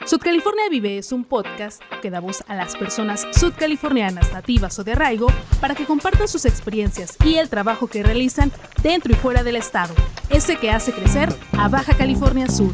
Sud California Vive es un podcast que da voz a las personas sudcalifornianas nativas o de arraigo para que compartan sus experiencias y el trabajo que realizan dentro y fuera del estado, ese que hace crecer a Baja California Sur.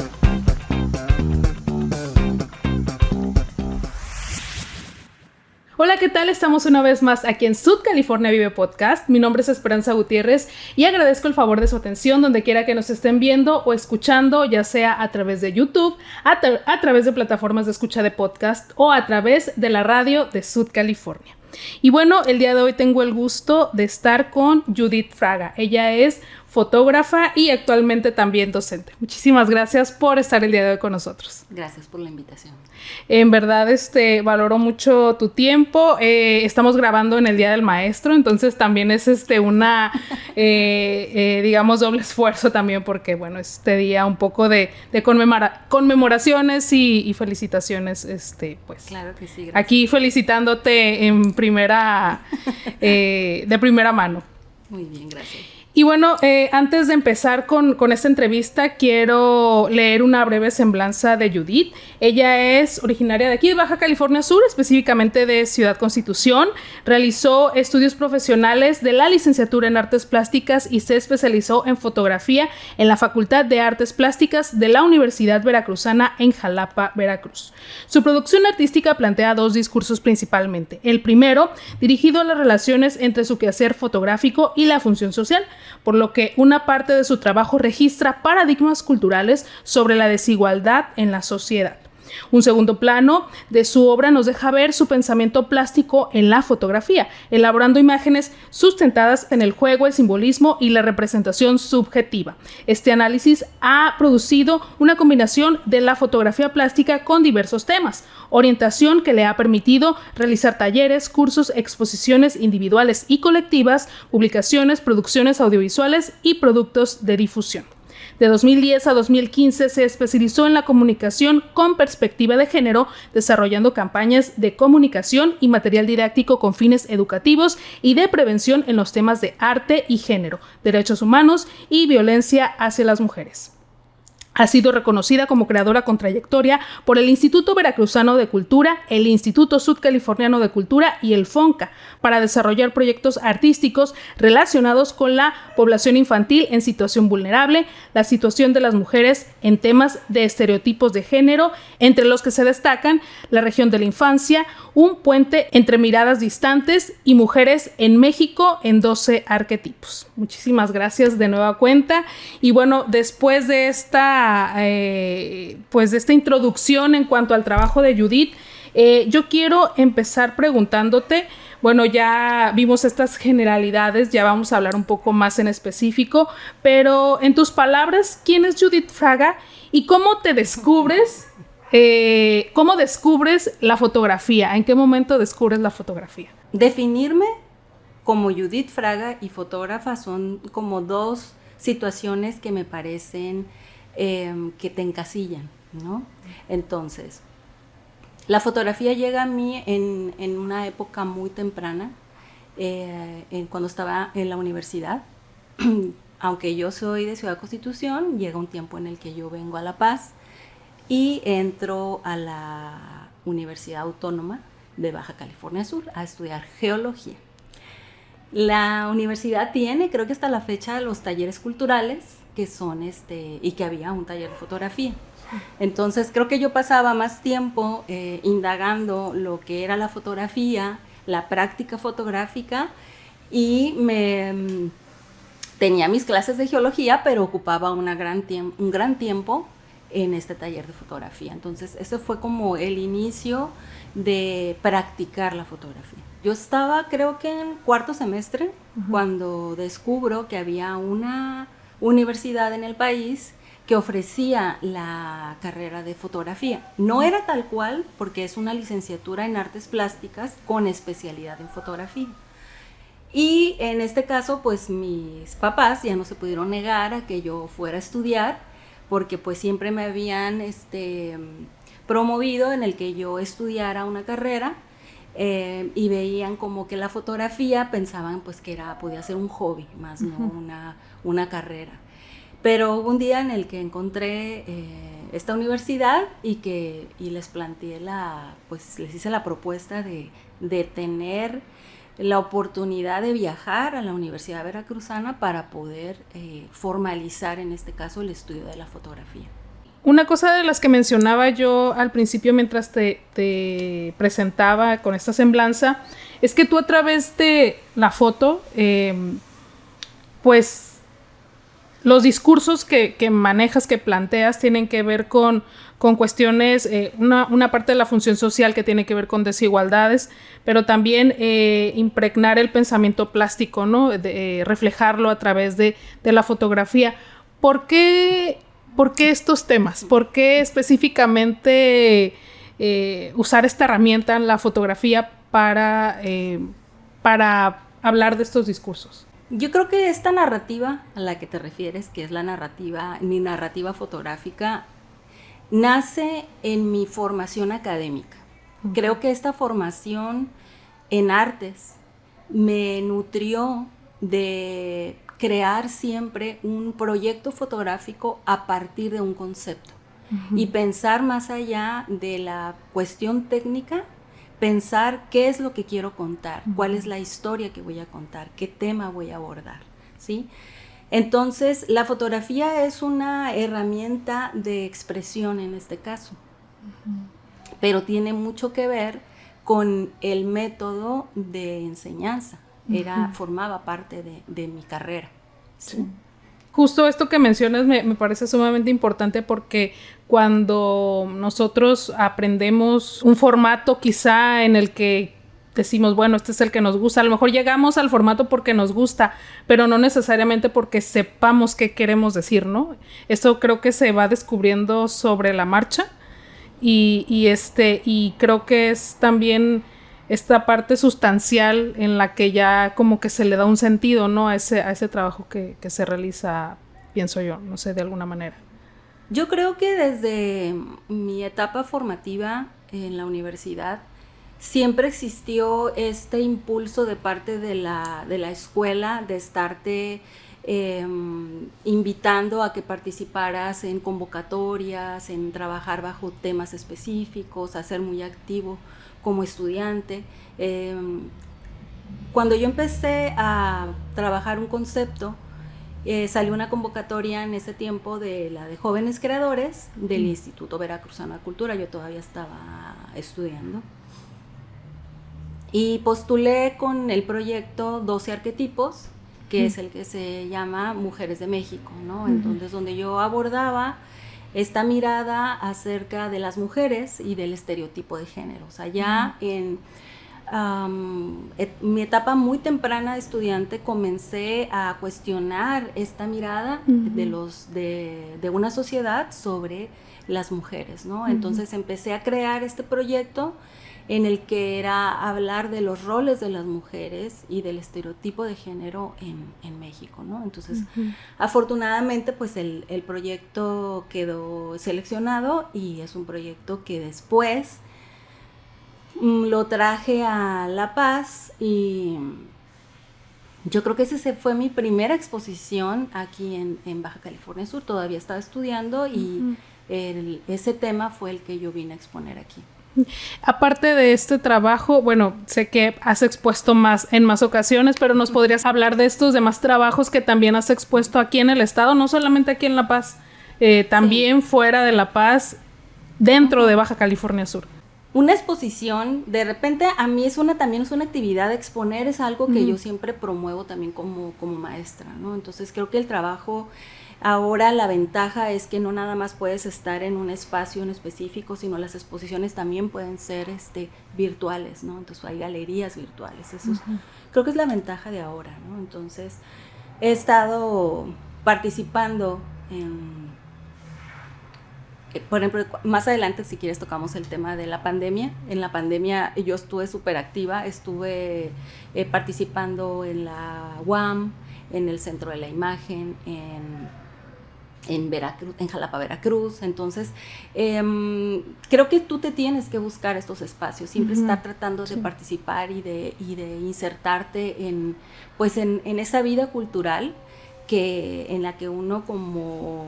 Hola, ¿qué tal? Estamos una vez más aquí en Sud California Vive Podcast. Mi nombre es Esperanza Gutiérrez y agradezco el favor de su atención donde quiera que nos estén viendo o escuchando, ya sea a través de YouTube, a través de plataformas de escucha de podcast o a través de la radio de Sud California. Y bueno, el día de hoy tengo el gusto de estar con Judith Fraga. Ella es fotógrafa y actualmente también docente. Muchísimas gracias por estar el día de hoy con nosotros. Gracias por la invitación. En verdad, valoro mucho tu tiempo. Estamos grabando en el Día del Maestro, entonces también es digamos, doble esfuerzo también porque, bueno, este día un poco de conmemoraciones y felicitaciones, pues. Claro que sí, gracias. Aquí felicitándote en de primera mano. Muy bien, gracias. Y bueno, antes de empezar con esta entrevista, quiero leer una breve semblanza de Judith. Ella es originaria de aquí, de Baja California Sur, específicamente de Ciudad Constitución. Realizó estudios profesionales de la licenciatura en Artes Plásticas y se especializó en fotografía en la Facultad de Artes Plásticas de la Universidad Veracruzana en Jalapa, Veracruz. Su producción artística plantea dos discursos principalmente. El primero, dirigido a las relaciones entre su quehacer fotográfico y la función social, por lo que una parte de su trabajo registra paradigmas culturales sobre la desigualdad en la sociedad. Un segundo plano de su obra nos deja ver su pensamiento plástico en la fotografía, elaborando imágenes sustentadas en el juego, el simbolismo y la representación subjetiva. Este análisis ha producido una combinación de la fotografía plástica con diversos temas, orientación que le ha permitido realizar talleres, cursos, exposiciones individuales y colectivas, publicaciones, producciones audiovisuales y productos de difusión. De 2010 a 2015 se especializó en la comunicación con perspectiva de género, desarrollando campañas de comunicación y material didáctico con fines educativos y de prevención en los temas de arte y género, derechos humanos y violencia hacia las mujeres. Ha sido reconocida como creadora con trayectoria por el Instituto Veracruzano de Cultura, el Instituto Sudcaliforniano de Cultura y el FONCA para desarrollar proyectos artísticos relacionados con la población infantil en situación vulnerable, la situación de las mujeres en temas de estereotipos de género, entre los que se destacan la región de la infancia, un puente entre miradas distantes y mujeres en México en 12 arquetipos. Muchísimas gracias de nueva cuenta. Y bueno, después de esta introducción en cuanto al trabajo de Judith, yo quiero empezar preguntándote, bueno, ya vimos estas generalidades, ya vamos a hablar un poco más en específico, pero en tus palabras, ¿quién es Judith Fraga y cómo te descubres? ¿Cómo descubres la fotografía? ¿En qué momento descubres la fotografía? Definirme como Judith Fraga y fotógrafa son como dos situaciones que me parecen que te encasillan, ¿no? Entonces, la fotografía llega a mí en una época muy temprana, cuando estaba en la universidad. Aunque yo soy de Ciudad Constitución, llega un tiempo en el que yo vengo a La Paz y entro a la Universidad Autónoma de Baja California Sur a estudiar geología. La universidad tiene, creo que hasta la fecha, los talleres culturales, que son y que había un taller de fotografía. Entonces creo que yo pasaba más tiempo indagando lo que era la fotografía, la práctica fotográfica, y tenía mis clases de geología, pero ocupaba un gran tiempo en este taller de fotografía. Entonces ese fue como el inicio de practicar la fotografía. Yo estaba, creo que en cuarto semestre, cuando descubro que había una universidad en el país que ofrecía la carrera de fotografía. No era tal cual, porque es una licenciatura en artes plásticas con especialidad en fotografía. Y en este caso, pues mis papás ya no se pudieron negar a que yo fuera a estudiar, porque pues siempre me habían promovido en el que yo estudiara una carrera, y veían como que la fotografía, pensaban pues que podía ser un hobby, más no una carrera. Pero hubo un día en el que encontré esta universidad y les planteé les hice la propuesta de tener la oportunidad de viajar a la Universidad Veracruzana para poder formalizar en este caso el estudio de la fotografía. Una cosa de las que mencionaba yo al principio mientras te presentaba con esta semblanza es que tú a través de la foto, pues los discursos que manejas, que planteas, tienen que ver con cuestiones, una parte de la función social que tiene que ver con desigualdades, pero también impregnar el pensamiento plástico, ¿no? Reflejarlo a través de la fotografía. ¿Por qué estos temas? ¿Por qué específicamente usar esta herramienta, la fotografía, para hablar de estos discursos? Yo creo que esta narrativa a la que te refieres, que es mi narrativa fotográfica, nace en mi formación académica. Creo que esta formación en artes me nutrió de crear siempre un proyecto fotográfico a partir de un concepto y pensar más allá de la cuestión técnica, pensar qué es lo que quiero contar, cuál es la historia que voy a contar, qué tema voy a abordar, ¿sí? Entonces, la fotografía es una herramienta de expresión en este caso, pero tiene mucho que ver con el método de enseñanza. Formaba parte de mi carrera. ¿Sí? Justo esto que mencionas me parece sumamente importante porque cuando nosotros aprendemos un formato quizá en el que decimos, bueno, este es el que nos gusta, a lo mejor llegamos al formato porque nos gusta, pero no necesariamente porque sepamos qué queremos decir, ¿no? Esto creo que se va descubriendo sobre la marcha y creo que es también esta parte sustancial en la que ya como que se le da un sentido, ¿no? a ese trabajo que se realiza, pienso yo, no sé, de alguna manera. Yo creo que desde mi etapa formativa en la universidad siempre existió este impulso de parte de la escuela de estarte invitando a que participaras en convocatorias, en trabajar bajo temas específicos, a ser muy activo como estudiante. Cuando yo empecé a trabajar un concepto, salió una convocatoria en ese tiempo de jóvenes creadores del Instituto Veracruzano de Cultura. Yo todavía estaba estudiando y postulé con el proyecto 12 arquetipos, que es el que se llama Mujeres de México, ¿no? Entonces, donde yo abordaba esta mirada acerca de las mujeres y del estereotipo de género. O sea, ya en mi etapa muy temprana de estudiante comencé a cuestionar esta mirada de una sociedad sobre las mujeres, ¿no? Entonces empecé a crear este proyecto en el que era hablar de los roles de las mujeres y del estereotipo de género en México, ¿no? Entonces, afortunadamente, pues el proyecto quedó seleccionado y es un proyecto que después lo traje a La Paz y yo creo que esa fue mi primera exposición aquí en Baja California Sur. Todavía estaba estudiando y ese tema fue el que yo vine a exponer aquí. Aparte de este trabajo, bueno, sé que has expuesto en más ocasiones, pero ¿nos podrías hablar de estos demás trabajos que también has expuesto aquí en el estado? No solamente aquí en La Paz, también fuera de La Paz, dentro de Baja California Sur. Una exposición, de repente a mí también es una actividad, exponer es algo que yo siempre promuevo también como maestra, ¿no? Entonces creo que el trabajo, ahora la ventaja es que no nada más puedes estar en un espacio en específico, sino las exposiciones también pueden ser virtuales, ¿no? Entonces hay galerías virtuales, eso creo que es la ventaja de ahora, ¿no? Entonces he estado participando por ejemplo, más adelante, si quieres, tocamos el tema de la pandemia. En la pandemia yo estuve súper activa, estuve participando en la UAM, en el Centro de la Imagen, en Veracruz, en Jalapa, Veracruz. Entonces, creo que tú te tienes que buscar estos espacios, siempre estar tratando de participar y de insertarte en esa vida cultural en la que uno como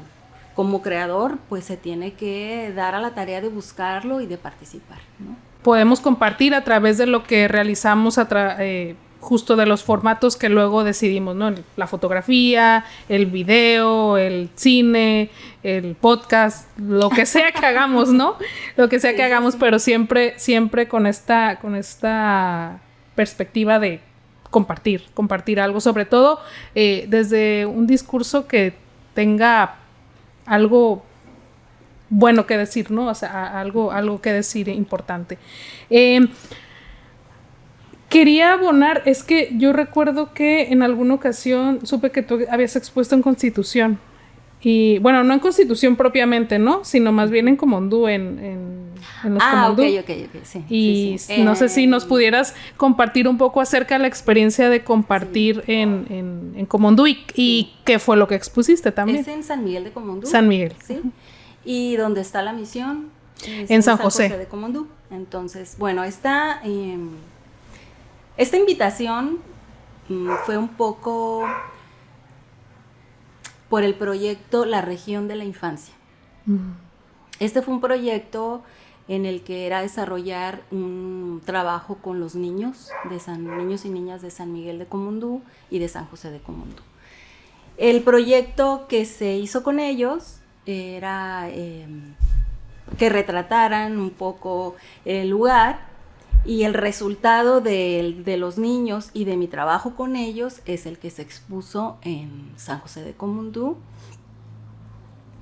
como creador, pues se tiene que dar a la tarea de buscarlo y de participar, ¿no? Podemos compartir a través de lo que realizamos justo de los formatos que luego decidimos, ¿no? La fotografía, el video, el cine, el podcast, lo que sea que hagamos, ¿no? Lo que sea que hagamos, pero siempre con esta perspectiva de compartir algo, sobre todo desde un discurso que tenga algo bueno que decir, ¿no? O sea, algo que decir importante. Quería abonar, es que yo recuerdo que en alguna ocasión supe que tú habías expuesto en Constitución. Y bueno, no en Constitución propiamente, ¿no? Sino más bien en Comondú, en los Comondú. Ok, sí. Y sí. No sé si nos pudieras compartir un poco acerca de la experiencia de compartir en Comondú y qué fue lo que expusiste también. Es en San Miguel de Comondú. San Miguel. Sí. Y donde está la misión es en San José de Comondú. Entonces, bueno, esta invitación fue un poco por el proyecto La Región de la Infancia. Este fue un proyecto en el que era desarrollar un trabajo con los niños y niñas de San Miguel de Comondú y de San José de Comondú. El proyecto que se hizo con ellos era que retrataran un poco el lugar, y el resultado de los niños y de mi trabajo con ellos es el que se expuso en San José de Comondú,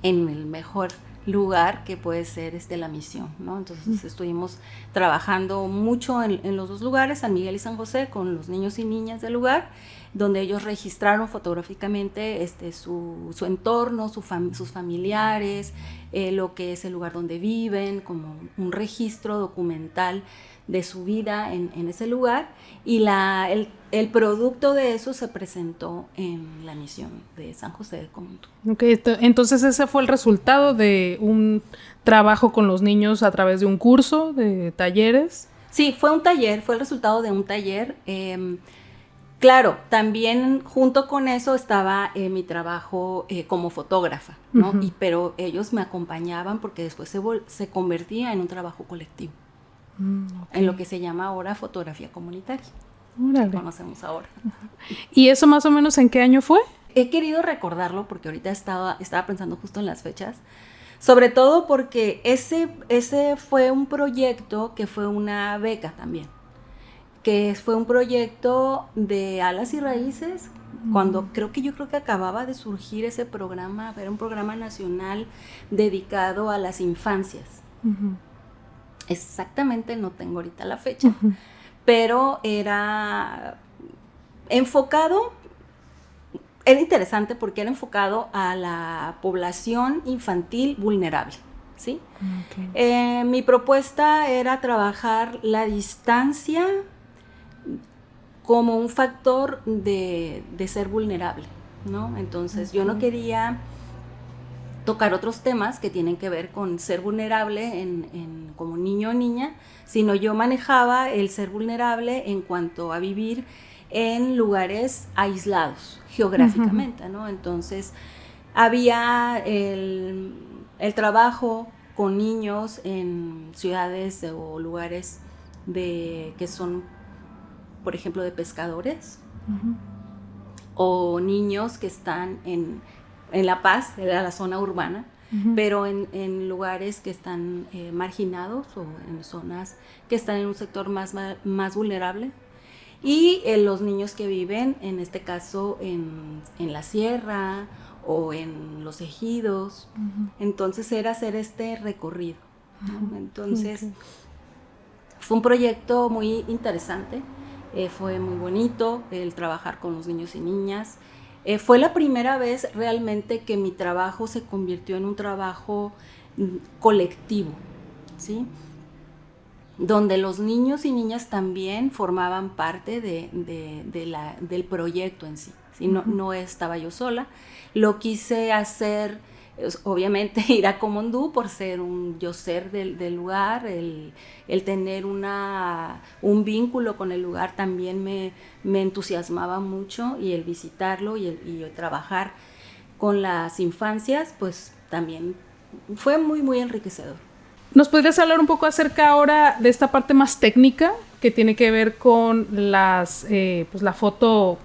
en el mejor lugar que puede ser la misión, ¿no? Entonces estuvimos trabajando mucho en los dos lugares, San Miguel y San José, con los niños y niñas del lugar, donde ellos registraron fotográficamente su entorno, sus familiares, lo que es el lugar donde viven, como un registro documental de su vida en ese lugar, y el producto de eso se presentó en la misión de San José de Comondú. Okay, entonces ese fue el resultado de un trabajo con los niños a través de un curso, de talleres. Sí, fue el resultado de un taller. Claro, también junto con eso estaba mi trabajo como fotógrafa, ¿no? Uh-huh. Pero ellos me acompañaban porque después se convertía en un trabajo colectivo. Okay. En lo que se llama ahora fotografía comunitaria. Órale. Que conocemos ahora. ¿Y eso más o menos en qué año fue? He querido recordarlo porque ahorita estaba pensando justo en las fechas, sobre todo porque ese fue un proyecto que fue una beca también, que fue un proyecto de Alas y Raíces, cuando yo creo que acababa de surgir ese programa, era un programa nacional dedicado a las infancias. Uh-huh. Exactamente no tengo ahorita la fecha, pero era interesante porque era enfocado a la población infantil vulnerable, ¿sí? Okay. Mi propuesta era trabajar la distancia como un factor de ser vulnerable, ¿no? Entonces yo no quería tocar otros temas que tienen que ver con ser vulnerable como niño o niña, sino yo manejaba el ser vulnerable en cuanto a vivir en lugares aislados geográficamente, ¿no? Entonces había el trabajo con niños en ciudades o lugares que son, por ejemplo, de pescadores, o niños que están en La Paz, era la zona urbana, pero en lugares que están marginados o en zonas que están en un sector más vulnerable, y los niños que viven, en este caso, en la sierra o en los ejidos. Entonces era hacer este recorrido, ¿no? Entonces fue un proyecto muy interesante, fue muy bonito el trabajar con los niños y niñas. Fue la primera vez realmente que mi trabajo se convirtió en un trabajo colectivo, ¿sí? Donde los niños y niñas también formaban parte del proyecto en sí, ¿sí? No estaba yo sola. Lo quise hacer, obviamente, ir a Comondú por ser del lugar, el tener un vínculo con el lugar también me entusiasmaba mucho, y el visitarlo y el trabajar con las infancias, pues también fue muy, muy enriquecedor. ¿Nos podrías hablar un poco acerca ahora de esta parte más técnica que tiene que ver con pues la foto?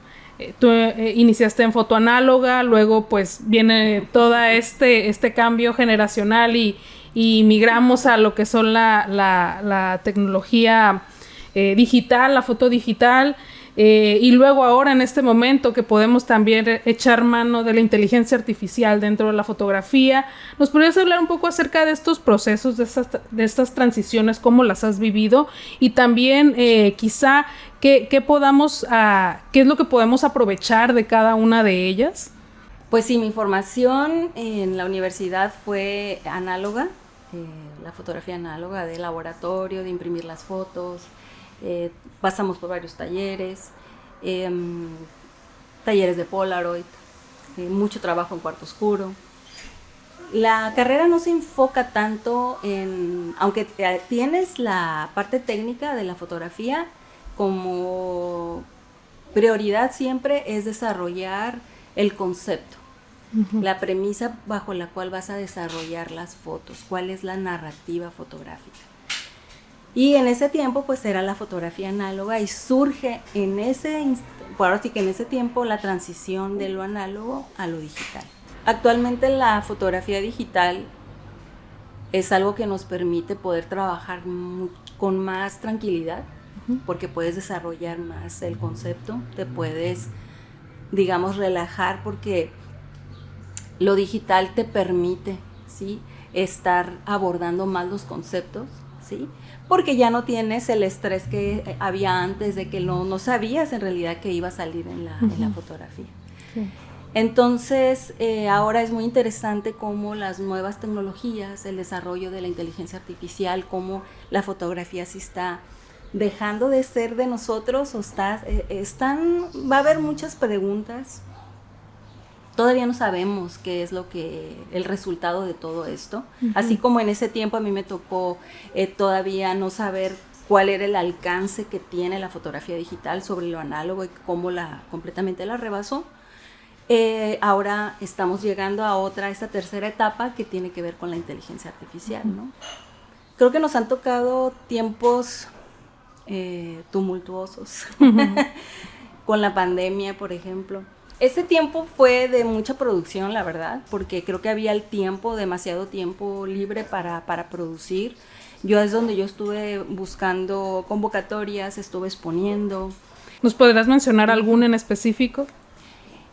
Tú iniciaste en foto análoga, luego pues viene todo este cambio generacional y migramos a lo que son la tecnología digital, la foto digital. Y luego ahora en este momento que podemos también echar mano de la inteligencia artificial dentro de la fotografía, ¿nos podrías hablar un poco acerca de estos procesos, de estas transiciones, cómo las has vivido? Y también quizá qué es lo que podemos aprovechar de cada una de ellas. Pues sí, mi formación en la universidad fue análoga, la fotografía análoga de laboratorio, de imprimir las fotos. Pasamos por varios talleres, talleres de Polaroid, mucho trabajo en cuarto oscuro. La carrera no se enfoca tanto aunque tienes la parte técnica de la fotografía, como prioridad siempre es desarrollar el concepto, la premisa bajo la cual vas a desarrollar las fotos, cuál es la narrativa fotográfica. Y en ese tiempo pues era la fotografía análoga y surge ahora sí que en ese tiempo la transición de lo análogo a lo digital. Actualmente la fotografía digital es algo que nos permite poder trabajar con más tranquilidad, porque puedes desarrollar más el concepto, te puedes, digamos, relajar, porque lo digital te permite, ¿sí?, estar abordando más los conceptos, ¿sí?, porque ya no tienes el estrés que había antes de que no sabías en realidad que iba a salir en la fotografía. Sí. Entonces, ahora es muy interesante cómo las nuevas tecnologías, el desarrollo de la inteligencia artificial, cómo la fotografía sí está dejando de ser de nosotros, va a haber muchas preguntas. Todavía no sabemos qué es el resultado de todo esto. Así como en ese tiempo a mí me tocó todavía no saber cuál era el alcance que tiene la fotografía digital sobre lo análogo y cómo completamente la rebasó. Ahora estamos llegando a esta tercera etapa que tiene que ver con la inteligencia artificial, ¿no? Creo que nos han tocado tiempos tumultuosos, con la pandemia, por ejemplo. Ese tiempo fue de mucha producción, la verdad, porque creo que había demasiado tiempo libre para producir. Es donde yo estuve buscando convocatorias, estuve exponiendo. ¿Nos podrás mencionar alguna en específico?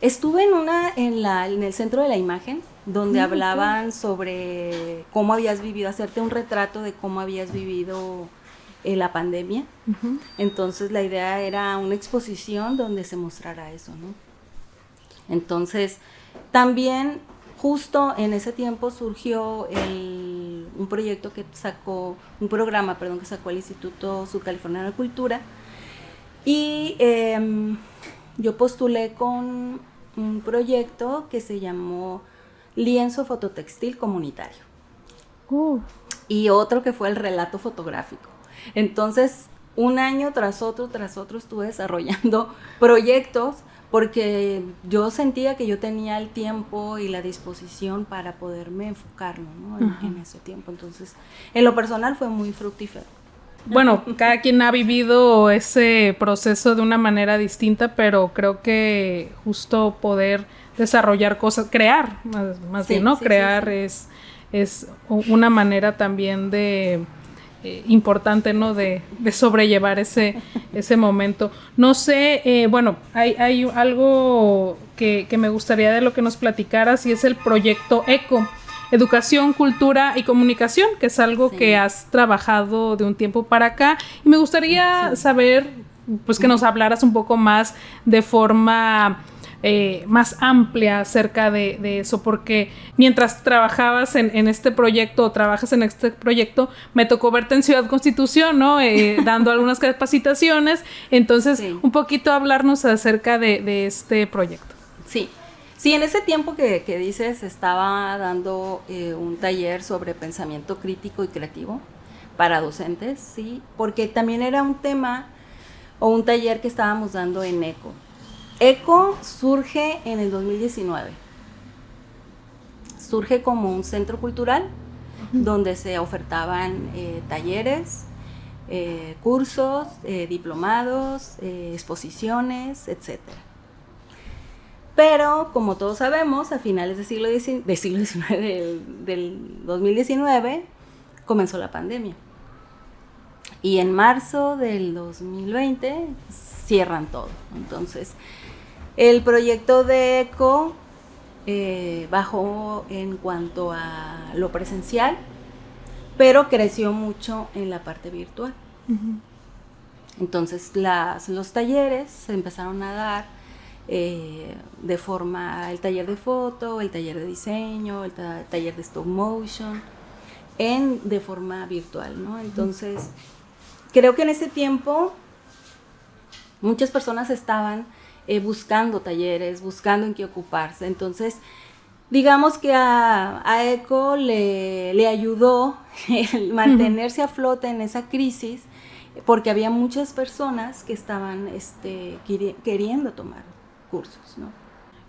Estuve en el Centro de la Imagen, donde hablaban sobre cómo habías vivido, hacerte un retrato de cómo habías vivido la pandemia. Entonces la idea era una exposición donde se mostrara eso, ¿no? Entonces, también justo en ese tiempo surgió un programa que sacó el Instituto Sudcaliforniano de Cultura, y yo postulé con un proyecto que se llamó Lienzo Fototextil Comunitario, y otro que fue el relato fotográfico. Entonces, un año tras otro estuve desarrollando proyectos, porque yo sentía que yo tenía el tiempo y la disposición para poderme enfocarlo, ¿no?, en ese tiempo. Entonces, en lo personal fue muy fructífero. Bueno, cada quien ha vivido ese proceso de una manera distinta, pero creo que justo poder desarrollar cosas, crear, más bien, ¿no? Crear es una manera también de importante, ¿no?, de sobrellevar ese momento. No sé, bueno, hay algo que me gustaría de lo que nos platicaras, y es el proyecto ECO, Educación, Cultura y Comunicación, que es algo que has trabajado de un tiempo para acá, y me gustaría saber, pues, que nos hablaras un poco más de forma más amplia acerca de eso, porque mientras trabajabas en este proyecto, o trabajas en este proyecto, me tocó verte en Ciudad Constitución, ¿no?, dando algunas capacitaciones. Entonces, un poquito hablarnos acerca de este proyecto. Sí, en ese tiempo que dices, estaba dando un taller sobre pensamiento crítico y creativo para docentes, sí, porque también era un tema o un taller que estábamos dando en ECO. ECO surge en el 2019. surge como un centro cultural donde se ofertaban talleres, cursos, diplomados, exposiciones, etc. Pero, como todos sabemos, a finales del siglo XIX, del 2019, comenzó la pandemia. Y en marzo del 2020 cierran todo. Entonces, el proyecto de ECO bajó en cuanto a lo presencial, pero creció mucho en la parte virtual. Entonces, los talleres se empezaron a dar de forma, el taller de foto, el taller de diseño, el taller de stop motion, de forma virtual, ¿no? Entonces, creo que en ese tiempo muchas personas estaban buscando talleres, buscando en qué ocuparse. Entonces, digamos que a ECO le ayudó el mantenerse a flote en esa crisis, porque había muchas personas que estaban queriendo tomar cursos, ¿no?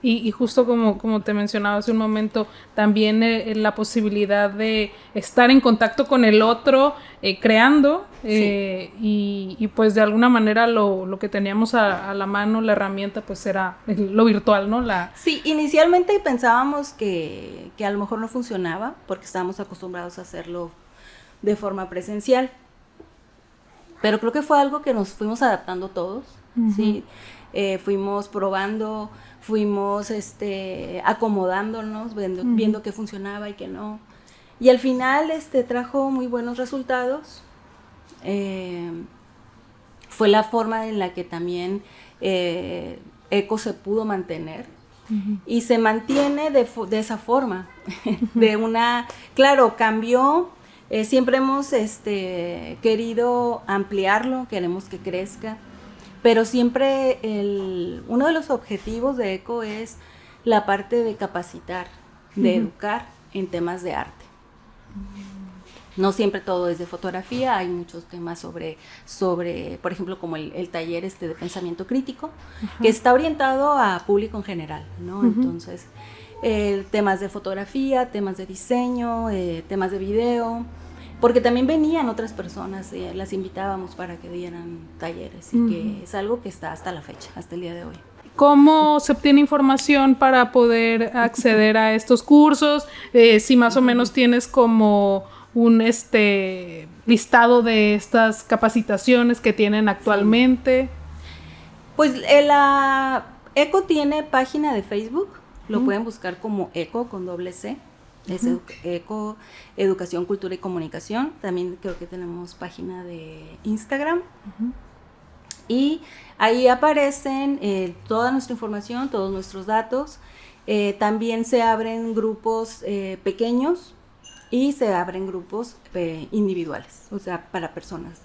Y justo como te mencionaba hace un momento, también la posibilidad de estar en contacto con el otro, creando, sí. y pues de alguna manera lo que teníamos a la mano, la herramienta, pues era lo virtual, ¿no? Sí, inicialmente pensábamos que a lo mejor no funcionaba, porque estábamos acostumbrados a hacerlo de forma presencial, pero creo que fue algo que nos fuimos adaptando todos, ¿sí? Fuimos probando, fuimos acomodándonos, viendo qué funcionaba y qué no. Y al final trajo muy buenos resultados. Fue la forma en la que también ECO se pudo mantener. Y se mantiene de esa forma. Claro, cambió. Siempre hemos querido ampliarlo, queremos que crezca. Pero siempre uno de los objetivos de ECO es la parte de capacitar, de educar en temas de arte. No siempre todo es de fotografía, hay muchos temas sobre por ejemplo, como el taller de pensamiento crítico, que está orientado a público en general, ¿no? Entonces, temas de fotografía, temas de diseño, temas de video, porque también venían otras personas, las invitábamos para que dieran talleres, y que es algo que está hasta la fecha, hasta el día de hoy. ¿Cómo se obtiene información para poder acceder a estos cursos? Si más o menos tienes como un listado de estas capacitaciones que tienen actualmente. Pues la ECO tiene página de Facebook, lo pueden buscar como ECO con doble C. Es ECO, Educación, Cultura y Comunicación. También creo que tenemos página de Instagram. Y ahí aparecen toda nuestra información, todos nuestros datos. También se abren grupos pequeños y se abren grupos individuales, o sea, para personas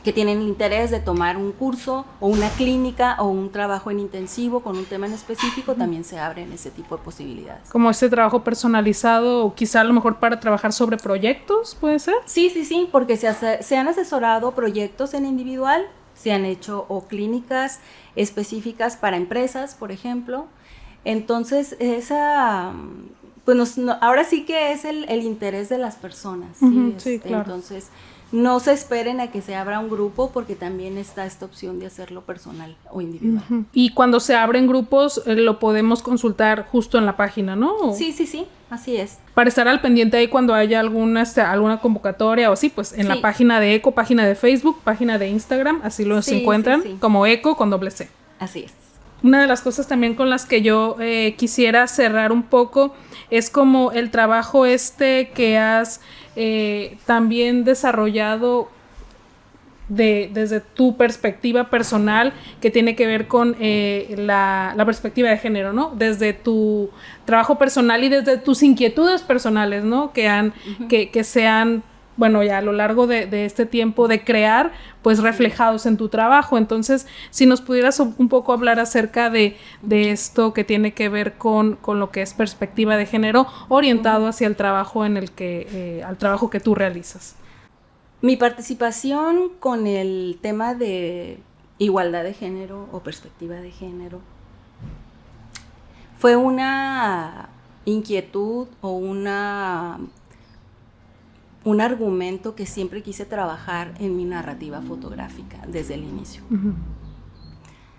que tienen el interés de tomar un curso o una clínica o un trabajo en intensivo con un tema en específico. También se abren ese tipo de posibilidades. Como este trabajo personalizado, o quizá a lo mejor para trabajar sobre proyectos, ¿puede ser? Sí, porque se han asesorado proyectos en individual, se han hecho o clínicas específicas para empresas, por ejemplo. Entonces, ahora sí que es el interés de las personas. Sí, claro. Entonces, no se esperen a que se abra un grupo, porque también está esta opción de hacerlo personal o individual. Y cuando se abren grupos, lo podemos consultar justo en la página, ¿no? Sí, así es. Para estar al pendiente ahí cuando haya alguna convocatoria o así, pues en la página de ECO, página de Facebook, página de Instagram, así los encuentran como ECO con doble C. Así es. Una de las cosas también con las que yo quisiera cerrar un poco es como el trabajo que has también desarrollado desde tu perspectiva personal, que tiene que ver con la perspectiva de género, ¿no? Desde tu trabajo personal y desde tus inquietudes personales, ¿no? Que sean, bueno, ya a lo largo de este tiempo de crear, pues reflejados en tu trabajo. Entonces, si nos pudieras un poco hablar acerca de esto que tiene que ver con lo que es perspectiva de género, orientado hacia el trabajo al trabajo que tú realizas. Mi participación con el tema de igualdad de género o perspectiva de género fue una inquietud o un argumento que siempre quise trabajar en mi narrativa fotográfica desde el inicio. Uh-huh.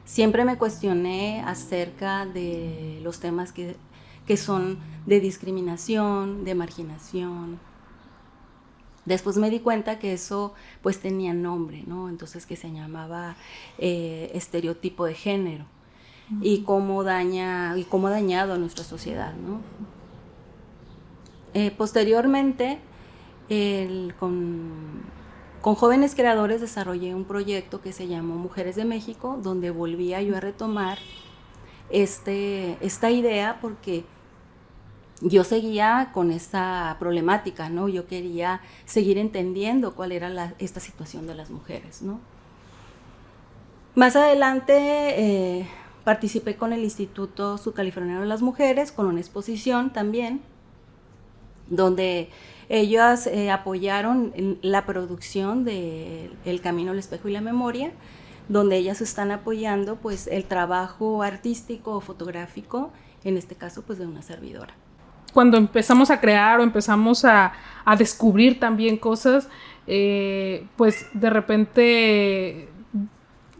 Siempre me cuestioné acerca de los temas que son de discriminación, de marginación. Después me di cuenta que eso pues tenía nombre, ¿no? Entonces que se llamaba estereotipo de género. Uh-huh. Y cómo ha dañado a nuestra sociedad, ¿no? Posteriormente, con jóvenes creadores desarrollé un proyecto que se llamó Mujeres de México, donde volvía yo a retomar esta idea, porque yo seguía con esa problemática, ¿no? Yo quería seguir entendiendo cuál era esta situación de las mujeres, ¿no? Más adelante participé con el Instituto Sudcaliforniano de las Mujeres, con una exposición también, donde ellas apoyaron la producción de El Camino, el Espejo y la Memoria, donde ellas están apoyando pues el trabajo artístico o fotográfico, en este caso pues de una servidora. Cuando empezamos a crear o empezamos a descubrir también cosas, pues de repente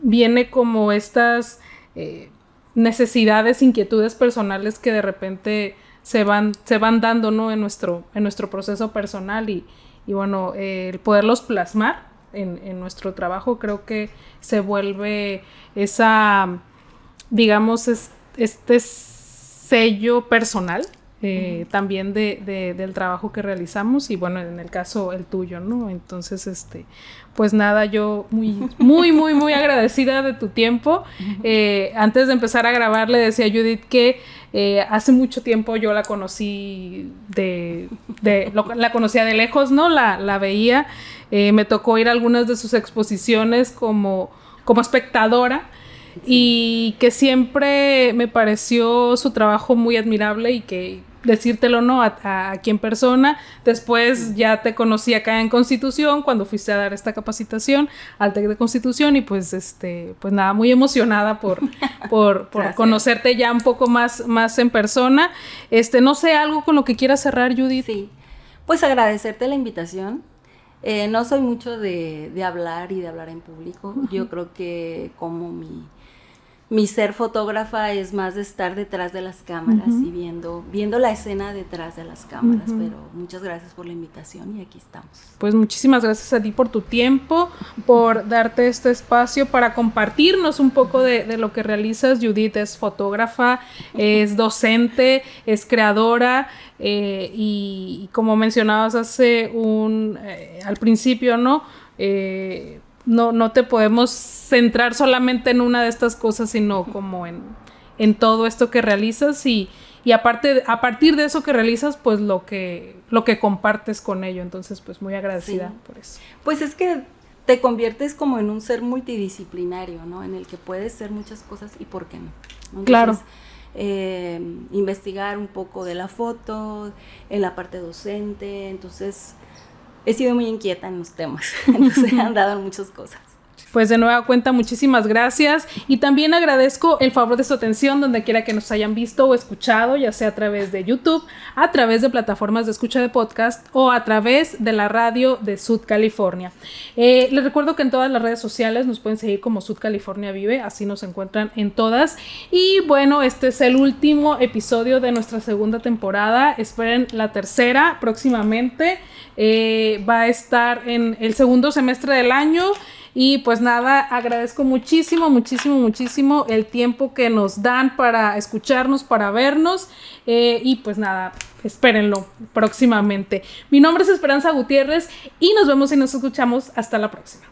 viene como estas necesidades, inquietudes personales que de repente se van dando, ¿no? en nuestro proceso personal y bueno, el poderlos plasmar en nuestro trabajo, creo que se vuelve esa, digamos, este sello personal. También del trabajo que realizamos y bueno, en el caso el tuyo, ¿no? Entonces, pues nada, yo muy agradecida de tu tiempo. Antes de empezar a grabar le decía a Judith que hace mucho tiempo yo la conocí la conocía de lejos, ¿no? La veía, me tocó ir a algunas de sus exposiciones como espectadora. Y que siempre me pareció su trabajo muy admirable y que decírtelo, ¿no? Aquí en persona. Después ya te conocí acá en Constitución cuando fuiste a dar esta capacitación al TEC de Constitución y pues pues nada, muy emocionada por conocerte ya un poco más en persona. No sé, algo con lo que quieras cerrar, Judith. Sí, pues agradecerte la invitación. No soy mucho de hablar y de hablar en público. Uh-huh. Yo creo que como mi ser fotógrafa es más de estar detrás de las cámaras, uh-huh, y viendo la escena detrás de las cámaras, uh-huh, pero muchas gracias por la invitación y aquí estamos. Pues muchísimas gracias a ti por tu tiempo, por darte este espacio para compartirnos un poco de lo que realizas. Judith es fotógrafa, es docente, es creadora, y como mencionabas al principio, ¿no? No te podemos centrar solamente en una de estas cosas, sino como en todo esto que realizas y a partir de eso que realizas, pues lo que compartes con ello. Entonces, pues muy agradecida, sí, por eso. Pues es que te conviertes como en un ser multidisciplinario, ¿no? En el que puedes ser muchas cosas y por qué no. Entonces, claro. Investigar un poco de la foto, en la parte docente, entonces he sido muy inquieta en los temas, entonces han dado muchas cosas. Pues de nueva cuenta, muchísimas gracias y también agradezco el favor de su atención donde quiera que nos hayan visto o escuchado, ya sea a través de YouTube, a través de plataformas de escucha de podcast o a través de la radio de Sud California. Les recuerdo que en todas las redes sociales nos pueden seguir como Sud California Vive, así nos encuentran en todas. Y bueno, este es el último episodio de nuestra segunda temporada. Esperen la tercera próximamente. Va a estar en el segundo semestre del año. Y pues nada, agradezco muchísimo el tiempo que nos dan para escucharnos, para vernos, y pues nada, espérenlo próximamente. Mi nombre es Esperanza Gutiérrez y nos vemos y nos escuchamos hasta la próxima.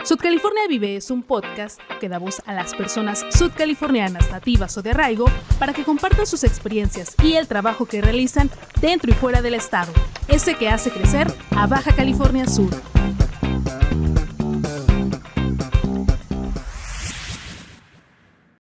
Sud California Vive es un podcast que da voz a las personas sudcalifornianas nativas o de arraigo para que compartan sus experiencias y el trabajo que realizan dentro y fuera del estado, ese que hace crecer a Baja California Sur.